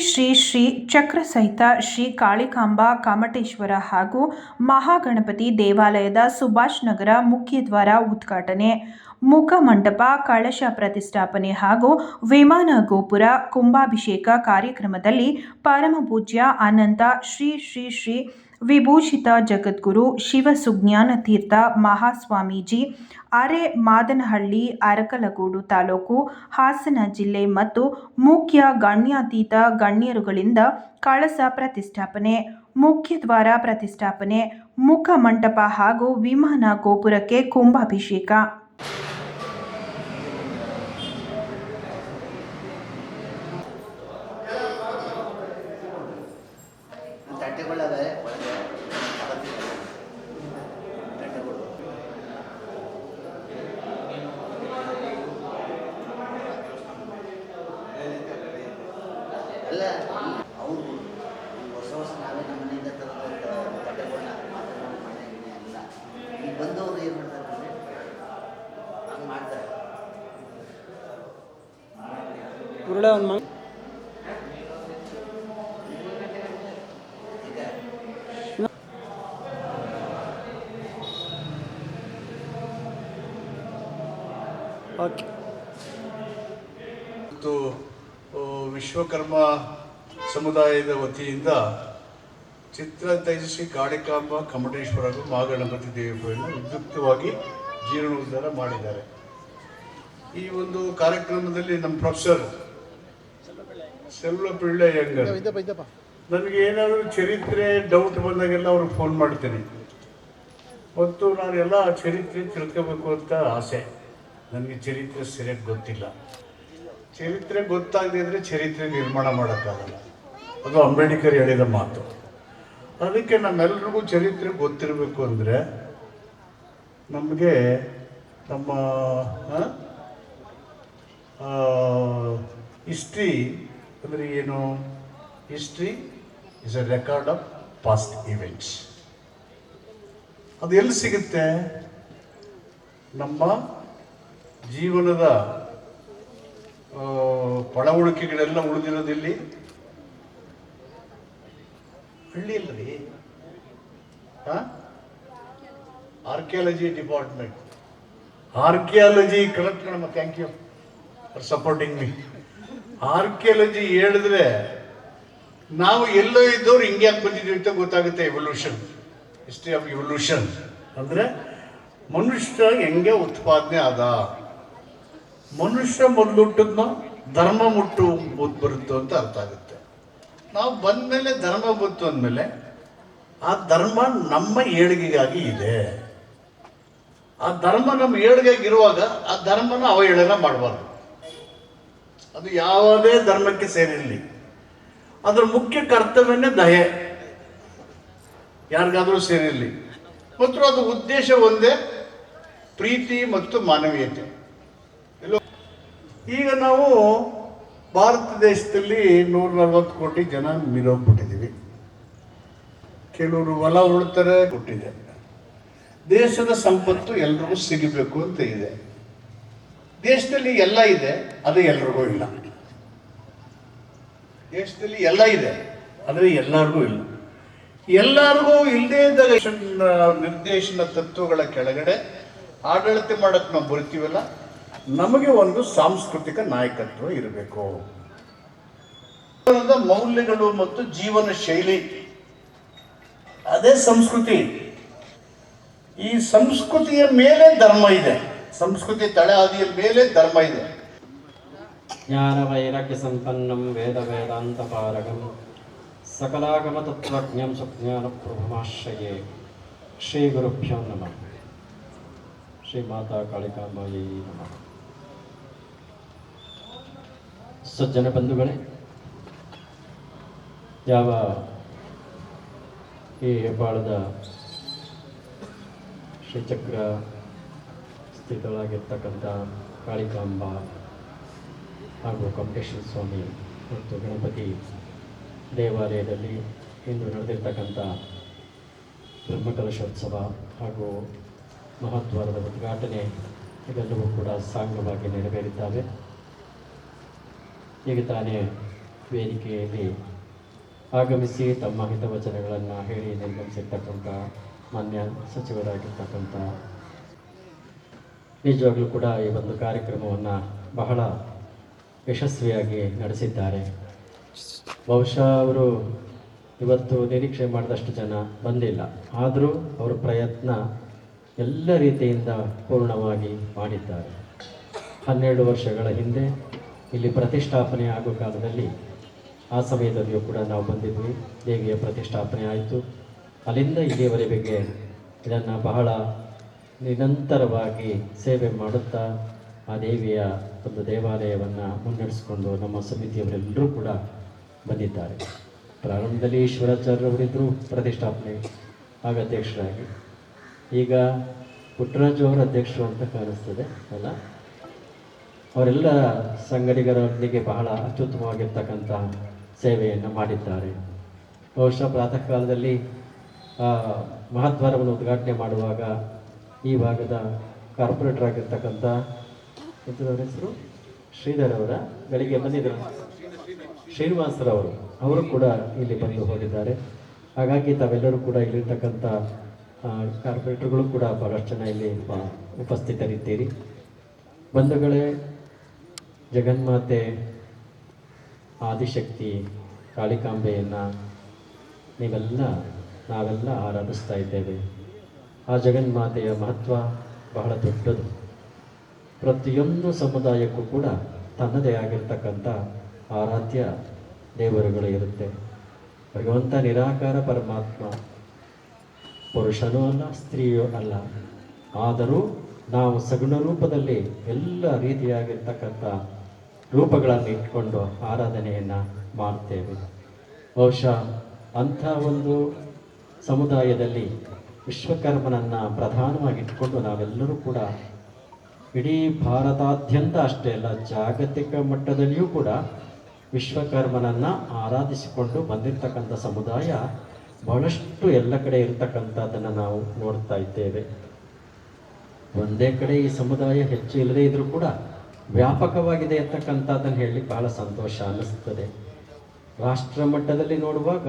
ಶ್ರೀ ಶ್ರೀ ಚಕ್ರ ಸಹಿತ ಶ್ರೀ ಕಾಳಿಕಾಂಬಾ ಕಾಮಟೇಶ್ವರ ಹಾಗೂ ಮಹಾಗಣಪತಿ ದೇವಾಲಯದ ಸುಭಾಷ್ ನಗರ ಮುಖ್ಯದ್ವಾರ ಉದ್ಘಾಟನೆ, ಮುಖಮಂಟಪ, ಕಳಶ ಪ್ರತಿಷ್ಠಾಪನೆ ಹಾಗೂ ವಿಮಾನ ಗೋಪುರ ಕುಂಭಾಭಿಷೇಕ ಕಾರ್ಯಕ್ರಮದಲ್ಲಿ ಪರಮಪೂಜ್ಯ ಅನಂತ ಶ್ರೀ ಶ್ರೀ ಶ್ರೀ ವಿಭೂಷಿತ ಜಗದ್ಗುರು ಶಿವಸುಜ್ಞಾನ ತೀರ್ಥ ಮಹಾಸ್ವಾಮೀಜಿ, ಅರೆ ಮಾದನಹಳ್ಳಿ, ಅರಕಲಗೂಡು ತಾಲೂಕು, ಹಾಸನ ಜಿಲ್ಲೆ ಮತ್ತು ಮುಖ್ಯ ಗಣ್ಯಾತೀತ ಗಣ್ಯರುಗಳಿಂದ ಕಳಸ ಪ್ರತಿಷ್ಠಾಪನೆ, ಮುಖ್ಯದ್ವಾರ ಪ್ರತಿಷ್ಠಾಪನೆ, ಮುಖಮಂಟಪ ಹಾಗೂ ವಿಮಾನ ಗೋಪುರಕ್ಕೆ ಕುಂಭಾಭಿಷೇಕ. ಅಲ್ಲ ಅವರು ವರ್ಷ ನಾವೇ ನಮ್ಮ ಮನೆಯಿಂದ ತಗೊಂಡು ಬಟ್ಟೆಗಳನ್ನ ಮನೆಗೆ ಅಲ್ಲ, ಈಗ ಬಂದವರು ಏನು ಮಾಡ್ತಾರೆ ಅಂದರೆ ಹಂಗೆ ಮಾಡ್ತಾರೆ. ಓಕೆ, ವಿಶ್ವಕರ್ಮ ಸಮುದಾಯದ ವತಿಯಿಂದ ಚಿತ್ರ ತೈಜಸ್ವಿ ಕಾಳಿಕಾಂಬ ಕಮಟೇಶ್ವರ ಹಾಗೂ ಮಹಾಗಣಪತಿ ದೇವರನ್ನು ವಿದ್ಯುಕ್ತವಾಗಿ ಜೀರ್ಣೋದ್ಧಾರ ಮಾಡಿದ್ದಾರೆ. ಈ ಒಂದು ಕಾರ್ಯಕ್ರಮದಲ್ಲಿ ನಮ್ಮ ಪ್ರೊಫೆಸರ್ ಸೆಲ್ವಪಿಳ್ಳೆ ಹೆಂಗರ್, ನನಗೆ ಏನಾದರೂ ಚರಿತ್ರೆ ಡೌಟ್ ಬಂದಾಗೆಲ್ಲ ಅವ್ರಿಗೆ ಫೋನ್ ಮಾಡ್ತೀನಿ ಮತ್ತು ನಾನು ಎಲ್ಲ ಚರಿತ್ರೆ ತಿಳ್ಕೋಬೇಕು ಅಂತ ಆಸೆ. ನನಗೆ ಚರಿತ್ರೆ ಸರಿಯಾಗಿ ಗೊತ್ತಿಲ್ಲ. ಚರಿತ್ರೆ ಗೊತ್ತಾಗದೇ ಇದ್ರೆ ಚರಿತ್ರೆ ನಿರ್ಮಾಣ ಮಾಡೋಕ್ಕಾಗಲ್ಲ. ಅದು ಅಂಬೇಡ್ಕರ್ ಹೇಳಿದ ಮಾತು. ಅದಕ್ಕೆ ನಮ್ಮೆಲ್ರಿಗೂ ಚರಿತ್ರೆ ಗೊತ್ತಿರಬೇಕು ಅಂದರೆ ನಮಗೆ ನಮ್ಮ ಹಿಸ್ಟ್ರಿ ಅಂದರೆ ಏನು? History is a record of past events. ಅದು ಎಲ್ಲಿ ಸಿಗುತ್ತೆ? ನಮ್ಮ ಜೀವನದ ಪಳವಳಿಕೆಗಳೆಲ್ಲ ಉಳಿದಿರೋದಿಲ್ಲಿ ಹಳ್ಳಿಯಲ್ರಿ. ಆರ್ಕಿಯಾಲಜಿ ಡಿಪಾರ್ಟ್ಮೆಂಟ್, ಆರ್ಕಿಯಾಲಜಿ ಕರೆಕ್ಟ್ ನಮ್ಮ, thank you for supporting me. Archaeology ಹೇಳಿದ್ರೆ ನಾವು ಎಲ್ಲೋ ಇದ್ದವ್ರು ಹಿಂಗೆ ಯಾಕೆ ಬಂದಿದ್ದೀವಿ ಅಂತ ಗೊತ್ತಾಗುತ್ತೆ. ಎವಲ್ಯೂಷನ್, ಹಿಸ್ಟ್ರಿ ಆಫ್ ಎವಲ್ಯೂಷನ್ ಅಂದರೆ ಮನುಷ್ಯ ಹೆಂಗೆ ಉತ್ಪಾದನೆ ಆದ, ಮನುಷ್ಯ ಮೊದಲು ಹುಟ್ಟಿದ್ನೋ ಧರ್ಮ ಬರುತ್ತೋ ಅಂತ ಅರ್ಥ ಆಗುತ್ತೆ. ನಾವು ಬಂದಮೇಲೆ ಧರ್ಮ ಬಂತು ಅಂದಮೇಲೆ ಆ ಧರ್ಮ ನಮ್ಮ ಏಳಿಗೆಗಾಗಿ ಇದೆ. ಆ ಧರ್ಮ ನಮ್ಮ ಏಳಿಗೆಗಿರುವಾಗ ಆ ಧರ್ಮನ ಅವಹೇಳನ ಮಾಡಬಾರ್ದು. ಅದು ಯಾವುದೇ ಧರ್ಮಕ್ಕೆ ಸೇರಿರಲಿ, ಅದರ ಮುಖ್ಯ ಕರ್ತವ್ಯನೇ ದಯೆ, ಯಾರಿಗಾದರೂ ಸೇರಿರಲಿ. ಮತ್ತು ಅದು ಉದ್ದೇಶ ಒಂದೇ, ಪ್ರೀತಿ ಮತ್ತು ಮಾನವೀಯತೆ. ಈಗ ನಾವು ಭಾರತ ದೇಶದಲ್ಲಿ 140 ಕೋಟಿ ಜನ ಮಿರೋಗ್ಬಿಟ್ಟಿದ್ದೀವಿ. ಕೆಲವರು ಹೊಲ ಉಳ್ತಾರೆ, ಕೊಟ್ಟಿದೆ. ದೇಶದ ಸಂಪತ್ತು ಎಲ್ರಿಗೂ ಸಿಗಬೇಕು ಅಂತ ಇದೆ. ದೇಶದಲ್ಲಿ ಎಲ್ಲ ಇದೆ, ಅದು ಎಲ್ರಿಗೂ ಇಲ್ಲ. ದೇಶದಲ್ಲಿ ಎಲ್ಲ ಇದೆ, ಆದರೆ ಎಲ್ಲರಿಗೂ ಇಲ್ಲ. ಎಲ್ಲರಿಗೂ ಇಲ್ಲದೇ ಇದ್ದಾಗ ನಿರ್ದೇಶನ ತತ್ವಗಳ ಕೆಳಗಡೆ ಆಡಳಿತ ಮಾಡಕ್ಕೆ ನಾವು ಬರ್ತೀವಲ್ಲ, ನಮಗೆ ಒಂದು ಸಾಂಸ್ಕೃತಿಕ ನಾಯಕತ್ವ ಇರಬೇಕು. ಮೌಲ್ಯಗಳು ಮತ್ತು ಜೀವನ ಶೈಲಿ, ಅದೇ ಸಂಸ್ಕೃತಿ. ಈ ಸಂಸ್ಕೃತಿಯ ಮೇಲೆ ಧರ್ಮ ಇದೆ, ಸಂಸ್ಕೃತಿ ತಳೆ ಹಾದಿಯ ಮೇಲೆ ಧರ್ಮ ಇದೆ. ಜ್ಞಾನ ವೈರಾಗ್ಯ ಸಂಪನ್ನಂ ವೇದ ವೇದಾಂತ ಪಾರಗಂ ಸಕಲಾಗಮ ತತ್ವಜ್ಞಂ ಸುಜ್ಞಾನ ಪ್ರಭುಮಾಶ್ರಯೇ. ಶ್ರೀ ಗುರುಭ್ಯೋ ನಮಃ. ಶ್ರೀ ಮಾತಾ ಕಾಳಿಕಾಂಬಾಯಿ ನಮಃ. ಸಜ್ಜನ ಬಂಧುಗಳೇ, ಯಾವ ಈ ಹೆಬ್ಬಾಳದ ಶ್ರೀಚಕ್ರ ಸ್ಥಿತಳಾಗಿರ್ತಕ್ಕಂಥ ಕಾಳಿಕಾಂಬಾ ಹಾಗೂ ಕಮಟೇಶ್ವರ ಸ್ವಾಮಿ ಮತ್ತು ಗಣಪತಿ ದೇವಾಲಯದಲ್ಲಿ ಇಂದು ನಡೆದಿರ್ತಕ್ಕಂಥ ಬ್ರಹ್ಮಕಲಶೋತ್ಸವ ಹಾಗೂ ಮಹದ್ವಾರದ ಉದ್ಘಾಟನೆ ಇವೆಲ್ಲವೂ ಕೂಡ ಸಾಂಗವಾಗಿ ನೆರವೇರಿದ್ದಾವೆ. ಈಗ ತಾನೇ ವೇದಿಕೆಯಲ್ಲಿ ಆಗಮಿಸಿ ತಮ್ಮ ಹಿತವಚನಗಳನ್ನು ಹೇಳಿ ನಿರ್ಗಮಿಸಿರ್ತಕ್ಕಂಥ ಮಾನ್ಯ ಸಚಿವರಾಗಿರ್ತಕ್ಕಂಥ ನಿಜವಾಗ್ಲೂ ಕೂಡ ಈ ಒಂದು ಕಾರ್ಯಕ್ರಮವನ್ನು ಬಹಳ ಯಶಸ್ವಿಯಾಗಿ ನಡೆಸಿದ್ದಾರೆ. ಬಹುಶಃ ಅವರು ಇವತ್ತು ನಿರೀಕ್ಷೆ ಮಾಡಿದಷ್ಟು ಜನ ಬಂದಿಲ್ಲ, ಆದರೂ ಅವರ ಪ್ರಯತ್ನ ಎಲ್ಲ ರೀತಿಯಿಂದ ಪೂರ್ಣವಾಗಿ ಮಾಡಿದ್ದಾರೆ. 12 ವರ್ಷಗಳ ಹಿಂದೆ ಇಲ್ಲಿ ಪ್ರತಿಷ್ಠಾಪನೆ ಆಗೋ ಕಾಲದಲ್ಲಿ ಆ ಸಮಯದಲ್ಲಿಯೂ ಕೂಡ ನಾವು ಬಂದಿದ್ವಿ. ದೇವಿಯ ಪ್ರತಿಷ್ಠಾಪನೆ ಆಯಿತು. ಅಲ್ಲಿಂದ ಇಲ್ಲಿಯವರೆಗೆ ಇದನ್ನು ಬಹಳ ನಿರಂತರವಾಗಿ ಸೇವೆ ಮಾಡುತ್ತಾ ಆ ದೇವಿಯ ಒಂದು ದೇವಾಲಯವನ್ನು ಮುನ್ನಡೆಸಿಕೊಂಡು ನಮ್ಮ ಸಮಿತಿಯವರೆಲ್ಲರೂ ಕೂಡ ಬಂದಿದ್ದಾರೆ. ಪ್ರಾರಂಭದಲ್ಲಿ ಈಶ್ವರಾಚಾರ್ಯವರಿದ್ದರು ಪ್ರತಿಷ್ಠಾಪನೆ ಆಗ ಅಧ್ಯಕ್ಷರಾಗಿ. ಈಗ ಪುಟ್ಟರಾಜು ಅವರ ಅಧ್ಯಕ್ಷರು ಅಂತ ಕಾಣಿಸ್ತದೆ ಅಲ್ಲ. ಅವರೆಲ್ಲ ಸಂಗಡಿಗರೊಂದಿಗೆ ಬಹಳ ಅತ್ಯುತ್ತಮವಾಗಿರ್ತಕ್ಕಂಥ ಸೇವೆಯನ್ನು ಮಾಡಿದ್ದಾರೆ. ಬಹುಶಃ ಪ್ರಾತಃ ಕಾಲದಲ್ಲಿ ಮಹಾದ್ವಾರವನ್ನು ಉದ್ಘಾಟನೆ ಮಾಡುವಾಗ ಈ ಭಾಗದ ಕಾರ್ಪೊರೇಟರ್ ಆಗಿರ್ತಕ್ಕಂಥ ಅವರ ಹೆಸರು ಶ್ರೀಧರ್ ಅವರ ಬೆಳಿಗ್ಗೆ ಬಂದಿದ್ದರು, ಶ್ರೀನಿವಾಸರವರು, ಅವರು ಕೂಡ ಇಲ್ಲಿ ಬಂದು ಹೋಗಿದ್ದಾರೆ. ಹಾಗಾಗಿ ತಾವೆಲ್ಲರೂ ಕೂಡ ಇಲ್ಲಿರ್ತಕ್ಕಂಥ ಕಾರ್ಪೊರೇಟರ್ಗಳು ಕೂಡ ಭಾಳಷ್ಟು ಜನ ಇಲ್ಲಿ ಉಪಸ್ಥಿತರಿದ್ದೀರಿ. ಬಂಧುಗಳೇ, ಜಗನ್ಮಾತೆ ಆದಿಶಕ್ತಿ ಕಾಳಿಕಾಂಬೆಯನ್ನು ನಾವೆಲ್ಲ ಆರಾಧಿಸ್ತಾ ಇದ್ದೇವೆ. ಆ ಜಗನ್ಮಾತೆಯ ಮಹತ್ವ ಬಹಳ ದೊಡ್ಡದು. ಪ್ರತಿಯೊಂದು ಸಮುದಾಯಕ್ಕೂ ಕೂಡ ತನ್ನದೇ ಆಗಿರ್ತಕ್ಕಂಥ ಆರಾಧ್ಯ ದೇವರುಗಳು ಇರುತ್ತೆ. ಭಗವಂತ ನಿರಾಕಾರ ಪರಮಾತ್ಮ, ಪುರುಷನೂ ಅಲ್ಲ ಸ್ತ್ರೀಯೂ ಅಲ್ಲ. ಆದರೂ ನಾವು ಸಗುಣ ರೂಪದಲ್ಲಿ ಎಲ್ಲ ರೀತಿಯಾಗಿರ್ತಕ್ಕಂಥ ರೂಪಗಳನ್ನು ಇಟ್ಕೊಂಡು ಆರಾಧನೆಯನ್ನು ಮಾಡ್ತೇವೆ. ಬಹುಶಃ ಅಂಥ ಒಂದು ಸಮುದಾಯದಲ್ಲಿ ವಿಶ್ವಕರ್ಮನನ್ನು ಪ್ರಧಾನವಾಗಿ ಇಟ್ಕೊಂಡು ನಾವೆಲ್ಲರೂ ಕೂಡ ಇಡೀ ಭಾರತಾದ್ಯಂತ ಅಷ್ಟೇ ಅಲ್ಲ, ಜಾಗತಿಕ ಮಟ್ಟದಲ್ಲಿಯೂ ಕೂಡ ವಿಶ್ವಕರ್ಮನನ್ನು ಆರಾಧಿಸಿಕೊಂಡು ಬಂದಿರತಕ್ಕಂಥ ಸಮುದಾಯ ಬಹಳಷ್ಟು ಎಲ್ಲ ಕಡೆ ಇರತಕ್ಕಂಥದ್ದನ್ನು ನಾವು ನೋಡ್ತಾ ಇದ್ದೇವೆ. ಒಂದೇ ಕಡೆ ಈ ಸಮುದಾಯ ಹೆಚ್ಚು ಇಲ್ಲದೇ ಇದ್ರೂ ಕೂಡ ವ್ಯಾಪಕವಾಗಿದೆ ಅಂತಕ್ಕಂಥದ್ದನ್ನು ಹೇಳಲಿಕ್ಕೆ ಬಹಳ ಸಂತೋಷ ಅನ್ನಿಸ್ತದೆ. ರಾಷ್ಟ್ರ ಮಟ್ಟದಲ್ಲಿ ನೋಡುವಾಗ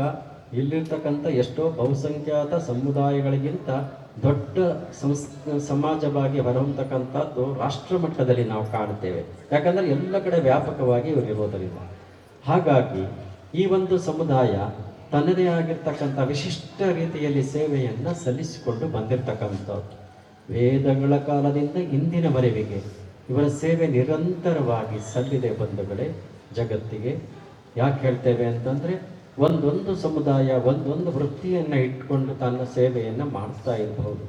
ಇಲ್ಲಿರ್ತಕ್ಕಂಥ ಎಷ್ಟೋ ಬಹುಸಂಖ್ಯಾತ ಸಮುದಾಯಗಳಿಗಿಂತ ದೊಡ್ಡ ಸಮಾಜವಾಗಿ ಹೊರಹೊಮ್ಮತಕ್ಕಂಥದ್ದು ರಾಷ್ಟ್ರ ಮಟ್ಟದಲ್ಲಿ ನಾವು ಕಾಣ್ತೇವೆ. ಯಾಕಂದರೆ ಎಲ್ಲ ಕಡೆ ವ್ಯಾಪಕವಾಗಿ ಇವರು ಇರೋದರಿಂದ. ಹಾಗಾಗಿ ಈ ಒಂದು ಸಮುದಾಯ ತನ್ನದೇ ಆಗಿರ್ತಕ್ಕಂಥ ವಿಶಿಷ್ಟ ರೀತಿಯಲ್ಲಿ ಸೇವೆಯನ್ನು ಸಲ್ಲಿಸಿಕೊಂಡು ಬಂದಿರತಕ್ಕಂಥದ್ದು. ವೇದಗಳ ಕಾಲದಿಂದ ಇಂದಿನವರೆಗೆ ಇವರ ಸೇವೆ ನಿರಂತರವಾಗಿ ಸಲ್ಲಿದೆ ಬಂಧುಗಳೇ ಜಗತ್ತಿಗೆ. ಯಾಕೆ ಹೇಳ್ತೇವೆ ಅಂತಂದರೆ, ಒಂದೊಂದು ಸಮುದಾಯ ಒಂದೊಂದು ವೃತ್ತಿಯನ್ನು ಇಟ್ಕೊಂಡು ತನ್ನ ಸೇವೆಯನ್ನು ಮಾಡ್ತಾ ಇರಬಹುದು.